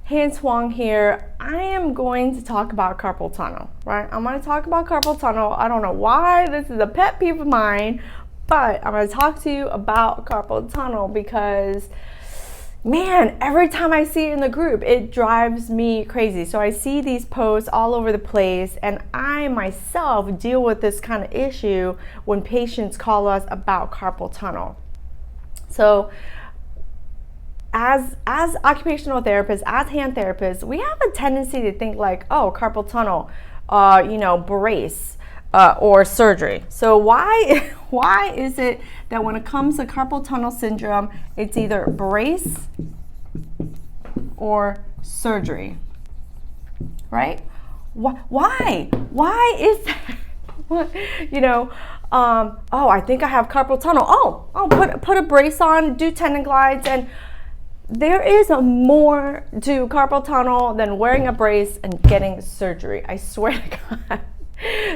Hands Huang here. I am going to talk about carpal tunnel, right? I'm going to talk about carpal tunnel. I don't know why this is a pet peeve of mine, but I'm going to talk to you about carpal tunnel because, man, every time I see it in the group, it drives me crazy. So I see these posts all over the place, and I myself deal with this kind of issue when patients call us about carpal tunnel. So as occupational therapists, as hand therapists, we have a tendency to think like, oh, carpal tunnel, brace or surgery. So why is it that when it comes to carpal tunnel syndrome, it's either brace or surgery, right? Why is that? I think I have carpal tunnel. Oh, I'll put a brace on, do tendon glides, and there is more to carpal tunnel than wearing a brace and getting surgery. I swear to God.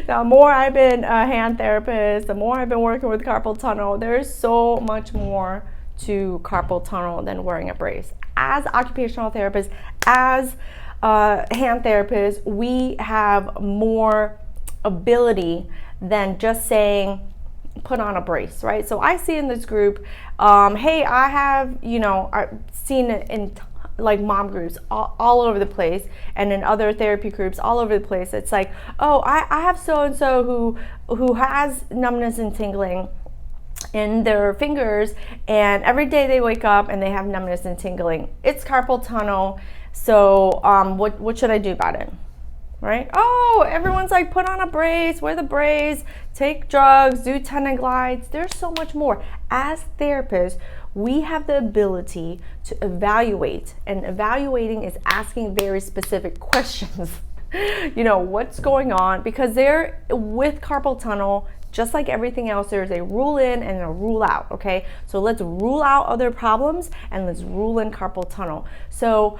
The more I've been a hand therapist, the more I've been working with carpal tunnel, there's so much more to carpal tunnel than wearing a brace. As occupational therapists, as hand therapists, we have more ability than just saying, put on a brace, right? So I see in this group, hey, I have, I've seen it in like mom groups all over the place, and in other therapy groups all over the place. It's like, oh, I have so-and-so who has numbness and tingling in their fingers, and every day they wake up and they have numbness and tingling. It's carpal tunnel. So what should I do about it? Right? Oh, everyone's like, put on a brace, wear the brace, take drugs, do tendon glides. There's so much more. As therapists, we have the ability to evaluate, and evaluating is asking very specific questions. What's going on? Because with carpal tunnel, just like everything else, there's a rule in and a rule out, okay? So let's rule out other problems and let's rule in carpal tunnel. So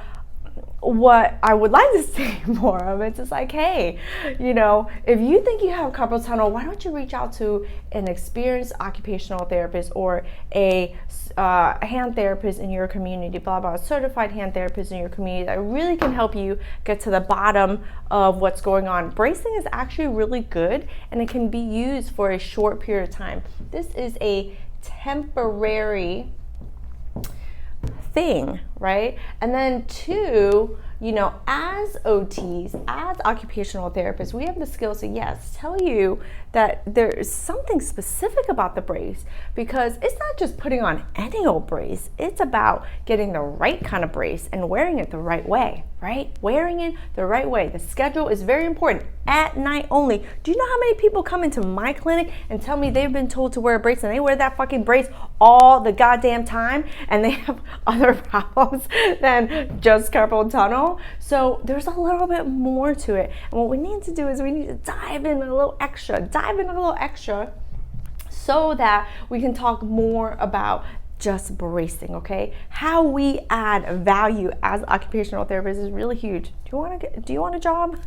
what I would like to see more of, it's just like, hey, if you think you have carpal tunnel, why don't you reach out to an experienced occupational therapist or a hand therapist in your community, blah, blah, certified hand therapist in your community that really can help you get to the bottom of what's going on. Bracing is actually really good, and it can be used for a short period of time. This is a temporary thing, right? And then two, as OTs, as occupational therapists, we have the skills to, yes, tell you that there is something specific about the brace, because it's not just putting on any old brace. It's about getting the right kind of brace and wearing it the right way, right? Wearing it the right way. The schedule is very important. At night only. Do you know how many people come into my clinic and tell me they've been told to wear a brace and they wear that fucking brace all the goddamn time and they have other problems than just carpal tunnel? So there's a little bit more to it. And what we need to do is we need to dive in a little extra so that we can talk more about just bracing, okay? How we add value as occupational therapists is really huge. Do you want a job?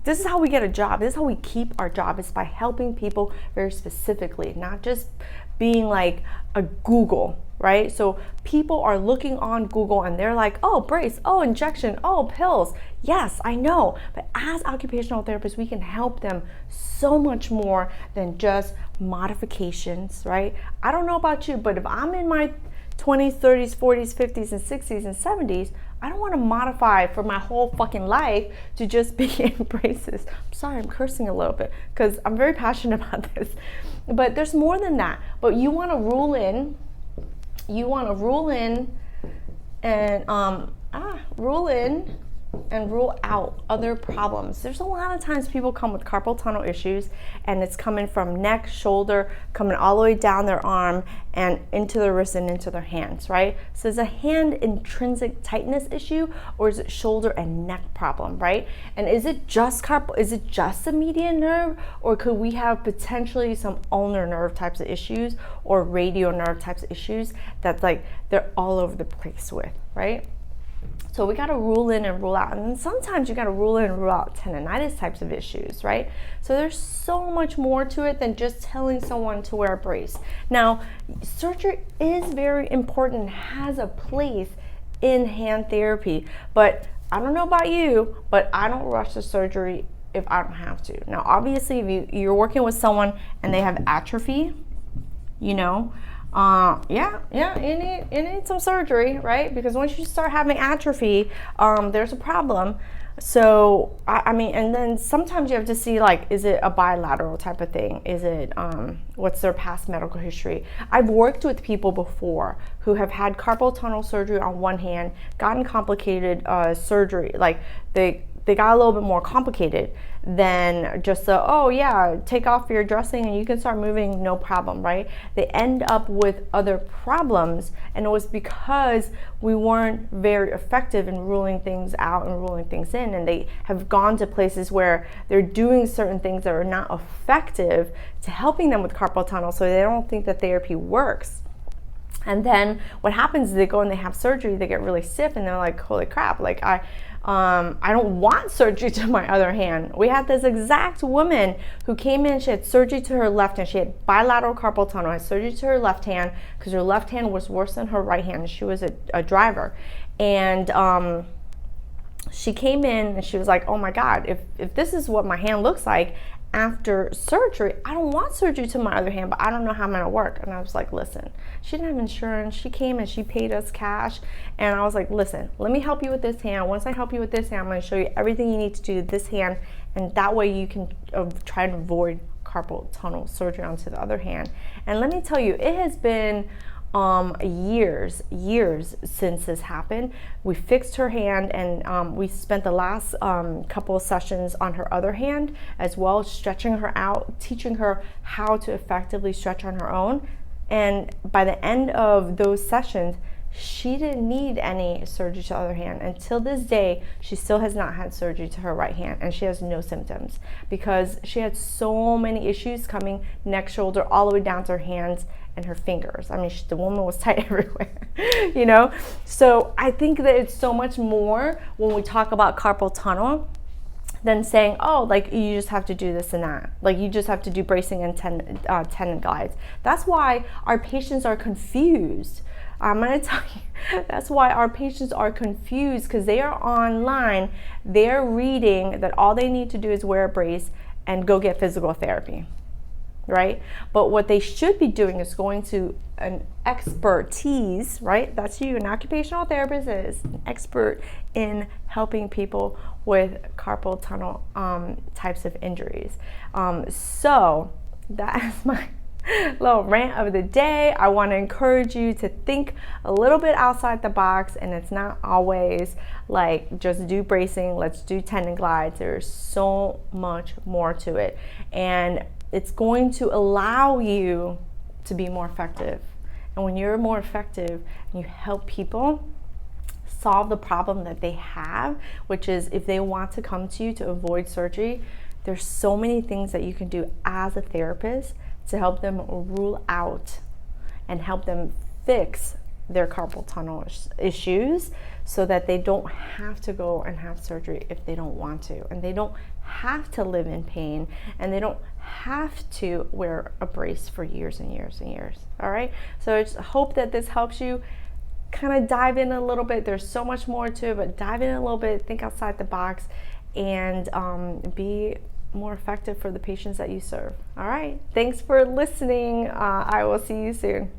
This is how we get a job. This is how we keep our job, is by helping people very specifically, not just being like a Google, right? So people are looking on Google and they're like, oh, brace, oh, injection, oh, pills. Yes, I know. But as occupational therapists, we can help them so much more than just modifications, right? I don't know about you, but if I'm in my 20s, 30s, 40s, 50s, and 60s, and 70s, I don't want to modify for my whole fucking life to just be in braces. I'm sorry, I'm cursing a little bit because I'm very passionate about this. But there's more than that. But you want to rule in and rule out other problems. There's a lot of times people come with carpal tunnel issues, and it's coming from neck, shoulder, coming all the way down their arm and into their wrist and into their hands, right? So is a hand intrinsic tightness issue, or is it shoulder and neck problem, right? And is it just the median nerve, or could we have potentially some ulnar nerve types of issues or radial nerve types of issues that's like they're all over the place with, right? So we got to rule in and rule out. And then sometimes you got to rule in and rule out tendonitis types of issues, right? So there's so much more to it than just telling someone to wear a brace. Now, surgery is very important, has a place in hand therapy. But I don't know about you, but I don't rush the surgery if I don't have to. Now, obviously, if you're working with someone and they have atrophy, you know, you need some surgery, right? Because once you start having atrophy, there's a problem. So, I mean, and then sometimes you have to see, like, is it a bilateral type of thing? Is it, what's their past medical history? I've worked with people before who have had carpal tunnel surgery on one hand, gotten complicated surgery, like they got a little bit more complicated than just take off your dressing and you can start moving, no problem, right? They end up with other problems, and it was because we weren't very effective in ruling things out and ruling things in, and they have gone to places where they're doing certain things that are not effective to helping them with carpal tunnel, so they don't think that therapy works. And then what happens is they go and they have surgery, they get really stiff, and they're like, holy crap, like I don't want surgery to my other hand. We had this exact woman who came in, she had surgery to her left hand. She had bilateral carpal tunnel, had surgery to her left hand because her left hand was worse than her right hand. She was a driver. And she came in and she was like, oh my God, if this is what my hand looks like after surgery, I don't want surgery to my other hand, but I don't know how I'm gonna work. And I was like, listen, she didn't have insurance. She came and she paid us cash. And I was like, listen, let me help you with this hand. Once I help you with this hand, I'm gonna show you everything you need to do with this hand. And that way you can try to avoid carpal tunnel surgery onto the other hand. And let me tell you, it has been years since this happened. We fixed her hand, and we spent the last couple of sessions on her other hand as well, stretching her out, teaching her how to effectively stretch on her own. And by the end of those sessions, she didn't need any surgery to the other hand. Until this day, she still has not had surgery to her right hand, and she has no symptoms because she had so many issues coming neck, shoulder, all the way down to her hands and her fingers. I mean, the woman was tight everywhere, you know? So I think that it's so much more when we talk about carpal tunnel than saying, oh, like you just have to do this and that. Like you just have to do bracing and tendon glides. That's why our patients are confused. I'm going to tell you, that's why our patients are confused, because they are online, they're reading that all they need to do is wear a brace and go get physical therapy, right? But what they should be doing is going to an expertise, right? That's you, an occupational therapist is an expert in helping people with carpal tunnel types of injuries. So that is my little rant of the day. I want to encourage you to think a little bit outside the box, and it's not always like just do bracing, let's do tendon glides. There's so much more to it, and it's going to allow you to be more effective. And when you're more effective and you help people solve the problem that they have, which is if they want to come to you to avoid surgery, there's so many things that you can do as a therapist to help them rule out and help them fix their carpal tunnel issues so that they don't have to go and have surgery if they don't want to, and they don't have to live in pain, and they don't have to wear a brace for years and years and years. All right, so I just hope that this helps you kind of dive in a little bit. There's so much more to it, but dive in a little bit, think outside the box, and be more effective for the patients that you serve. All right, thanks for listening. I will see you soon.